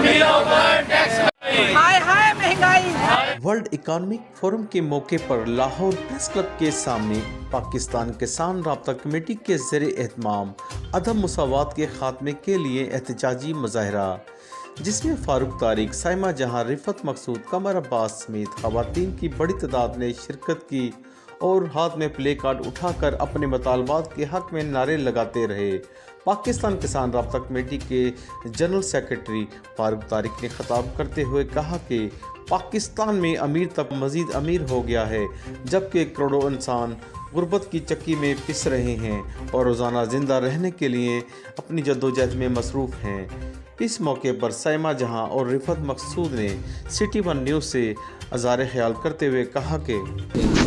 हाय हाय महंगाई। World economic forum के मौके पर लाहौर प्रेस क्लब के सामने पाकिस्तान किसान राब्ता कमेटी के ज़ेर एहतमाम अदम मुसावात के खात्मे के लिए एहतजाजी मुजाहरा, जिसमें फारूक तारिक, साइमा जहां, रिफत मकसूद, कमर अब्बास समेत खवातीन की बड़ी तादाद ने शिरकत की और हाथ में प्ले कार्ड उठाकर अपने मुतालबात के हक में नारे लगाते रहे। पाकिस्तान किसान राब्ता कमेटी के जनरल सेक्रेटरी फारूक तारिक ने खिताब करते हुए कहा कि पाकिस्तान में अमीर तक मज़ीद अमीर हो गया है, जबकि करोड़ों इंसान गुर्बत की चक्की में पिस रहे हैं और रोज़ाना ज़िंदा रहने के लिए अपनी जद्दोजहद में मसरूफ़ हैं। इस मौके पर साइमा जहां और रिफत मकसूद ने सिटी वन न्यूज़ से अज़ार ख्याल करते हुए कहा कि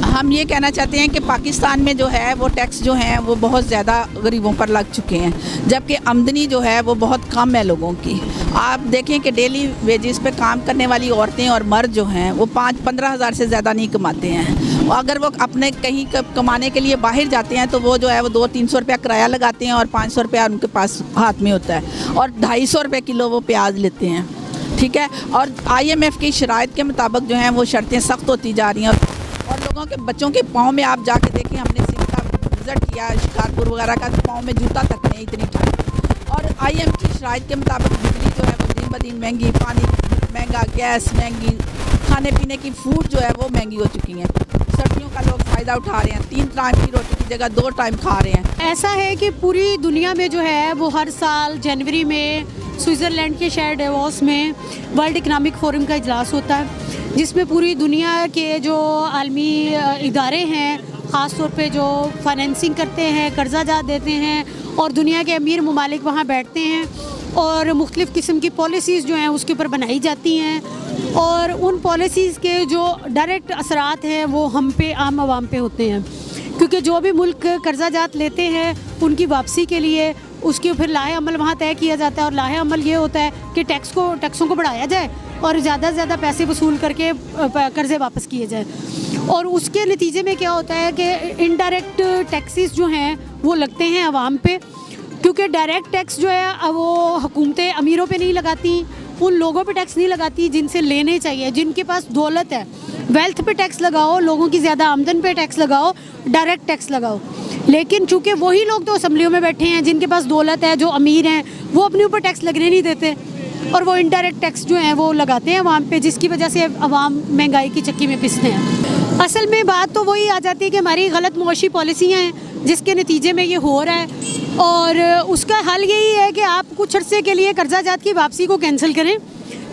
हम ये कहना चाहते हैं कि पाकिस्तान में जो है वो टैक्स जो हैं वो बहुत ज़्यादा गरीबों पर लग चुके हैं, जबकि आमदनी जो है वो बहुत कम है लोगों की। आप देखें कि डेली वेजेस पे काम करने वाली औरतें और मर्द जो हैं वो 5-15 हज़ार से ज़्यादा नहीं कमाते हैं। अगर वो अपने कहीं कमाने के लिए बाहर जाते हैं तो वो जो है वो 200-300 रुपया किराया लगाते हैं और 500 रुपया उनके पास हाथ में होता है और 250 रुपये किलो वो प्याज लेते हैं, ठीक है। और IMF की शराइत के मुताबिक जो हैं वो शर्तें सख्त होती जा रही हैं और लोगों के बच्चों के पाँव में आप जाके देखें, हमने सिंध का विज़िट किया, शिकारपुर वगैरह का, तो पाँव में जूता तक नहीं, इतनी ठंड। और IMF की शराइत के मुताबिक बिजली जो है वो दिन ब दिन महंगी, पानी महंगा, गैस महंगी, खाने पीने की फूड जो है वो महंगी हो चुकी हैं। सर्दियों का लोग फ़ायदा उठा रहे हैं, 3 टाइम की रोटी की जगह 2 टाइम खा रहे हैं। ऐसा है कि पूरी दुनिया में जो है वो हर साल जनवरी में स्विट्ज़रलैंड के शहर डेवोस में वर्ल्ड इकोनॉमिक फोरम का इजलास होता है, जिसमें पूरी दुनिया के जो आलमी इदारे हैं, ख़ास तौर पे जो फाइनेंसिंग करते हैं, कर्जा जात देते हैं, और दुनिया के अमीर ममालिक वहाँ बैठते हैं और मुख्तलिफ़ किस्म की पॉलिसीज़ जो हैं उसके ऊपर बनाई जाती हैं, और उन पॉलिसीज़ के जो डायरेक्ट असरात हैं वो हम पे, आम आवाम पे होते हैं, क्योंकि जो भी मुल्क कर्जा जात लेते हैं उनकी वापसी के लिए उसके फिर लाहे अमल वहाँ तय किया जाता है। और लाहे अमल ये होता है कि टैक्सों को बढ़ाया जाए और ज़्यादा से ज़्यादा पैसे वसूल करके कर्ज़े वापस किए जाए। और उसके नतीजे में क्या होता है कि इनडायरेक्ट टैक्सेस जो हैं वो लगते हैं आवाम पे, क्योंकि डायरेक्ट टैक्स जो है वो हुकूमतें अमीरों पे नहीं लगाती, उन लोगों पे टैक्स नहीं लगाती जिनसे लेने चाहिए, जिनके पास दौलत है। वेल्थ पे टैक्स लगाओ, लोगों की ज़्यादा आमदन पे टैक्स लगाओ, डायरेक्ट टैक्स लगाओ। लेकिन चूँकि वही लोग तो असम्बलियों में बैठे हैं जिनके पास दौलत है, जो अमीर हैं, वो अपने ऊपर टैक्स लगने नहीं देते और वो इनडायरेक्ट टैक्स जो हैं वो लगाते हैं अवाम पे, जिसकी वजह से अवाम महंगाई की चक्की में पिसते हैं। असल में बात तो वही आ जाती है कि हमारी गलत मुआशी पॉलिसियाँ हैं जिसके नतीजे में ये हो रहा है, और उसका हल यही है कि आप कुछ अरसे के लिए कर्जा जात की वापसी को कैंसिल करें,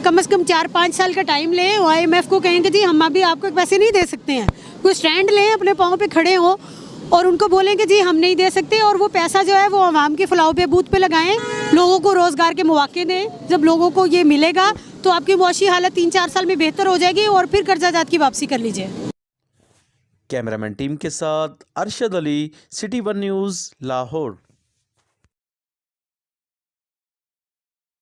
कम से कम 4-5 साल का टाइम लें। IMF को कहें कि जी हम अभी आपको पैसे नहीं दे सकते हैं, कोई स्टैंड लें, अपने पाँव पे खड़े हों और उनको बोलें कि जी हम नहीं दे सकते, और वो पैसा जो है वो आवाम के फलाह पे बूथ पे लगाएं, लोगों को रोज़गार के मौके दें। जब लोगों को ये मिलेगा तो आपकी मुआशी हालत 3-4 साल में बेहतर हो जाएगी और फिर कर्जा जात की वापसी कर लीजिए। कैमरामैन टीम के साथ Arshad Ali, city one news, Lahore.